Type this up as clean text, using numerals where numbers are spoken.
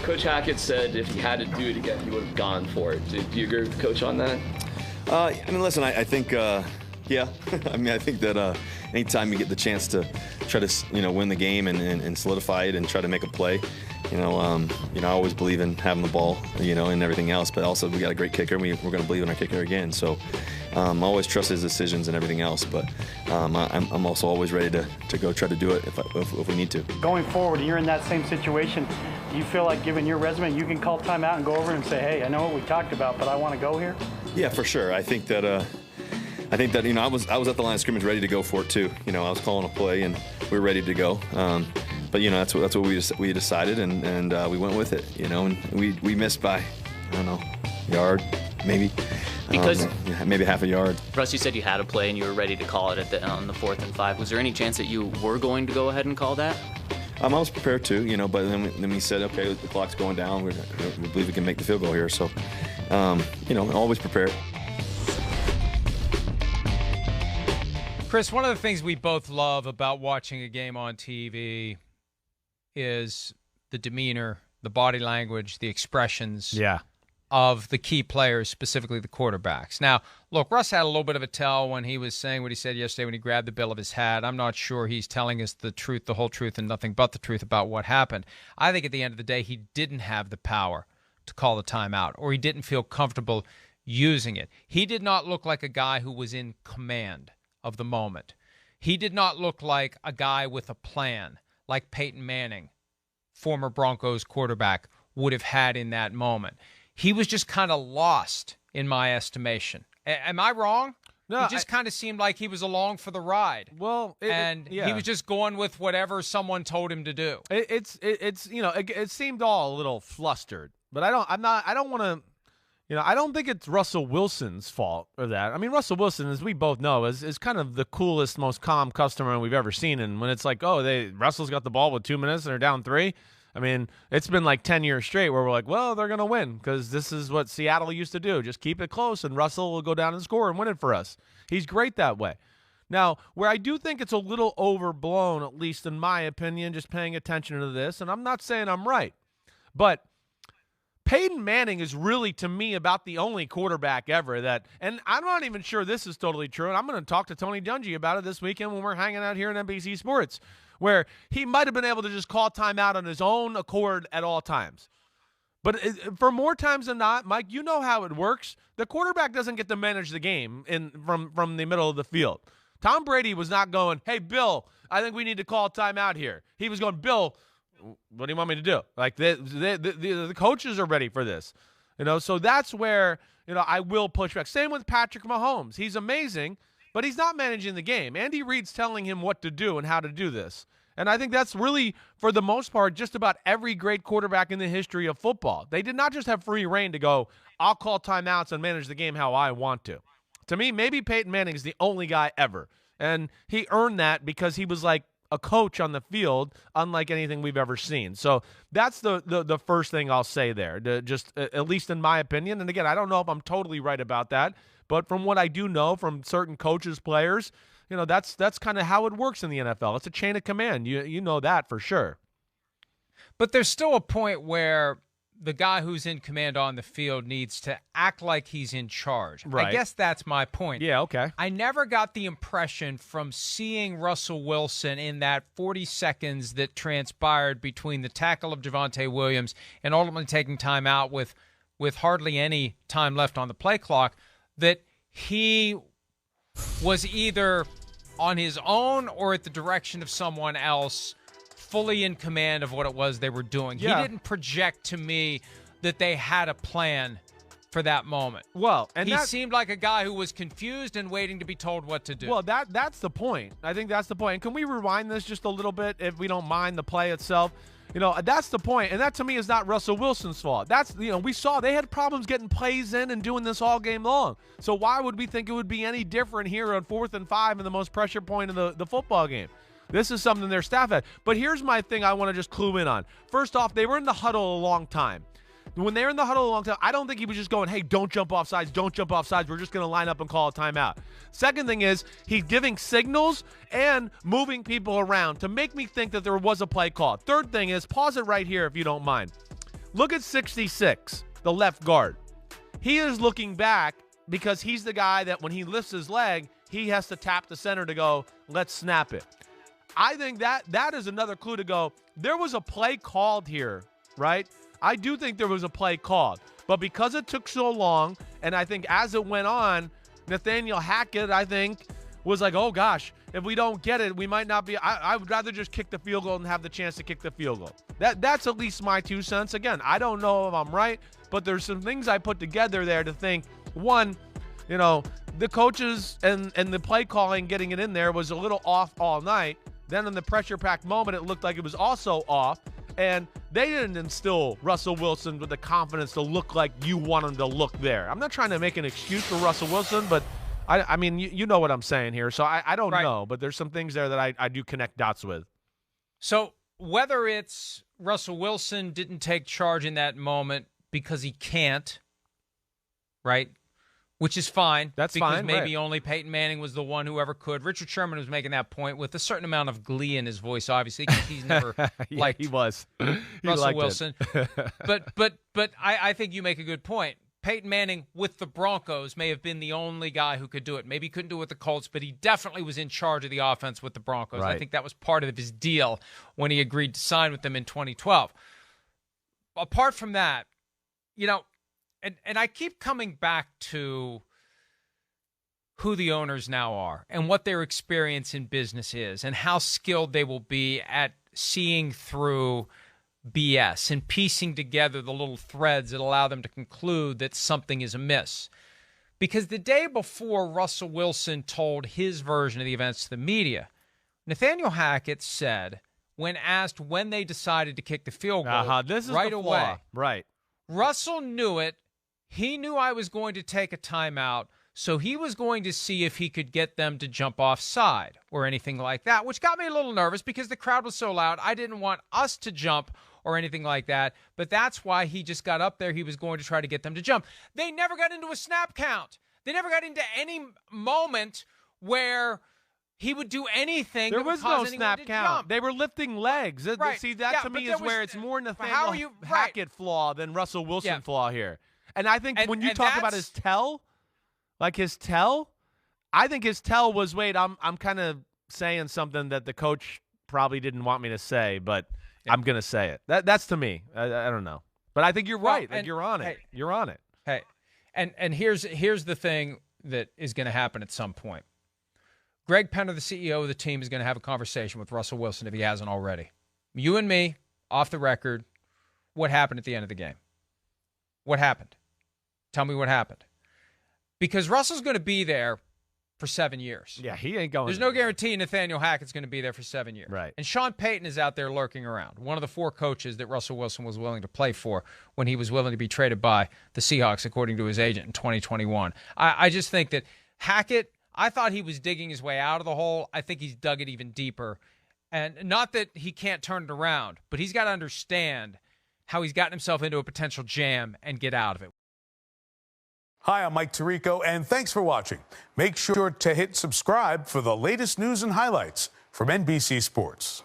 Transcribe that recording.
Coach Hackett said if he had to do it again, he would have gone for it. Do you agree with the coach on that? Listen, I think, yeah. I mean, I think that anytime you get the chance to try to, win the game and solidify it and try to make a play, I always believe in having the ball, and everything else. But also, we got a great kicker, and we're going to believe in our kicker again. So I always trust his decisions and everything else. But I'm also always ready to go try to do it if we need to. Going forward, you're in that same situation. Do you feel like, given your resume, you can call timeout and go over and say, hey, I know what we talked about, but I want to go here? Yeah, for sure. I think that I was at the line of scrimmage ready to go for it too. I was calling a play and we were ready to go. But that's what we decided, and we went with it. And we missed by, I don't know, yard maybe. Because maybe half a yard. Russ, you said you had a play and you were ready to call it on the 4th and 5. Was there any chance that you were going to go ahead and call that? I was prepared to, but then we said, okay, the clock's going down. We believe we can make the field goal here. So, always prepared. Chris, one of the things we both love about watching a game on TV is the demeanor, the body language, the expressions of the key players, specifically the quarterbacks. Now, look, Russ had a little bit of a tell when he was saying what he said yesterday when he grabbed the bill of his hat. I'm not sure he's telling us the truth, the whole truth, and nothing but the truth about what happened. I think at the end of the day, he didn't have the power to call the timeout, or he didn't feel comfortable using it. He did not look like a guy who was in command of the moment. He did not look like a guy with a plan, like Peyton Manning, former Broncos quarterback, would have had in that moment. He was just kind of lost, in my estimation. Am I wrong? No, he just kind of seemed like he was along for the ride. Well, he was just going with whatever someone told him to do. It seemed all a little flustered, but I don't think it's Russell Wilson's fault or that. I mean, Russell Wilson, as we both know, is kind of the coolest, most calm customer we've ever seen. And when it's like, Russell's got the ball with 2 minutes and they're down 3, I mean, it's been like 10 years straight where we're like, well, they're going to win because this is what Seattle used to do. Just keep it close and Russell will go down and score and win it for us. He's great that way. Now, where I do think it's a little overblown, at least in my opinion, just paying attention to this, and I'm not saying I'm right, but Peyton Manning is really, to me, about the only quarterback ever that, and I'm not even sure this is totally true, and I'm going to talk to Tony Dungy about it this weekend when we're hanging out here in NBC Sports, where he might have been able to just call timeout on his own accord at all times. But for more times than not, Mike, you know how it works. The quarterback doesn't get to manage the game from the middle of the field. Tom Brady was not going, hey, Bill, I think we need to call a timeout here. He was going, Bill, what do you want me to do? Like the coaches are ready for this, So that's where I will push back. Same with Patrick Mahomes. He's amazing, but he's not managing the game. Andy Reid's telling him what to do and how to do this, and I think that's really, for the most part, just about every great quarterback in the history of football. They did not just have free reign to go, I'll call timeouts and manage the game how I want to. To me, maybe Peyton Manning is the only guy ever, and he earned that because he was like a coach on the field, unlike anything we've ever seen. So that's the first thing I'll say there, just at least in my opinion. And again, I don't know if I'm totally right about that, but from what I do know from certain coaches, players, that's kind of how it works in the NFL. It's a chain of command. You know that for sure. But there's still a point where the guy who's in command on the field needs to act like he's in charge. Right. I guess that's my point. Yeah, okay. I never got the impression from seeing Russell Wilson in that 40 seconds that transpired between the tackle of Javonte Williams and ultimately taking time out with hardly any time left on the play clock, that he was either on his own or at the direction of someone else, fully in command of what it was they were doing. Yeah. He didn't project to me that they had a plan for that moment. Well, and he seemed like a guy who was confused and waiting to be told what to do. Well, that's the point. I think that's the point. And can we rewind this just a little bit if we don't mind the play itself? That's the point. And that to me is not Russell Wilson's fault. That's, we saw they had problems getting plays in and doing this all game long. So why would we think it would be any different here on 4th and 5 in the most pressure point of the football game? This is something their staff had. But here's my thing I want to just clue in on. First off, they were in the huddle a long time. When they were in the huddle a long time, I don't think he was just going, hey, don't jump off sides, don't jump off sides. We're just going to line up and call a timeout. Second thing is he's giving signals and moving people around to make me think that there was a play call. Third thing is, pause it right here if you don't mind. Look at 66, the left guard. He is looking back because he's the guy that when he lifts his leg, he has to tap the center to go, let's snap it. I think that is another clue to go, there was a play called here, right? I do think there was a play called. But because it took so long, and I think as it went on, Nathaniel Hackett, I think, was like, oh, gosh, if we don't get it, we might not be – I would rather just kick the field goal and have the chance to kick the field goal. That's at least my 2 cents. Again, I don't know if I'm right, but there's some things I put together there to think, one, the coaches and the play calling getting it in there was a little off all night. Then in the pressure-packed moment, it looked like it was also off. And they didn't instill Russell Wilson with the confidence to look like you want him to look there. I'm not trying to make an excuse for Russell Wilson, but I mean, you know what I'm saying here. So I don't know, but there's some things there that I do connect dots with. So whether it's Russell Wilson didn't take charge in that moment because he can't, right? Which is fine. That's because fine. Maybe only Peyton Manning was the one who ever could. Richard Sherman was making that point with a certain amount of glee in his voice, obviously, because he's never liked he was. Russell Wilson. but I think you make a good point. Peyton Manning with the Broncos may have been the only guy who could do it. Maybe he couldn't do it with the Colts, but he definitely was in charge of the offense with the Broncos. Right. I think that was part of his deal when he agreed to sign with them in 2012. Apart from that, and I keep coming back to who the owners now are and what their experience in business is and how skilled they will be at seeing through BS and piecing together the little threads that allow them to conclude that something is amiss. Because the day before Russell Wilson told his version of the events to the media, Nathaniel Hackett said, when asked when they decided to kick the field goal, this is right the away, flaw. Right. Russell knew it. He knew I was going to take a timeout, so he was going to see if he could get them to jump offside or anything like that, which got me a little nervous because the crowd was so loud. I didn't want us to jump or anything like that, but that's why he just got up there. He was going to try to get them to jump. They never got into a snap count. They never got into any moment where he would do anything. There that would was cause no snap anyone to count. jump. They were lifting legs. Right. See, that Yeah, to me but is there where was- it's more how Nathaniel are you- Hackett flaw than Russell Wilson Yeah. flaw here. And I think when you and talk about that's- his tell, like his tell, I think his tell was, wait, I'm kind of saying something that the coach probably didn't want me to say, but I'm going to say it. That's to me. I don't know. But I think you're Well, right. Like, you're on it. hey, You're on it. Hey, and here's the thing that is going to happen at some point. Greg Penner, the CEO of the team, is going to have a conversation with Russell Wilson if he hasn't already. You and me, off the record, what happened at the end of the game? What happened? Tell me what happened. Because Russell's going to be there for 7 years. Yeah, he ain't going. There's no guarantee Nathaniel Hackett's going to be there for 7 years. Right. And Sean Payton is out there lurking around, one of the 4 coaches that Russell Wilson was willing to play for when he was willing to be traded by the Seahawks, according to his agent in 2021. I just think that Hackett, I thought he was digging his way out of the hole. I think he's dug it even deeper. And not that he can't turn it around, but he's got to understand how he's gotten himself into a potential jam and get out of it. Hi, I'm Mike Tirico, and thanks for watching. Make sure to hit subscribe for the latest news and highlights from NBC Sports.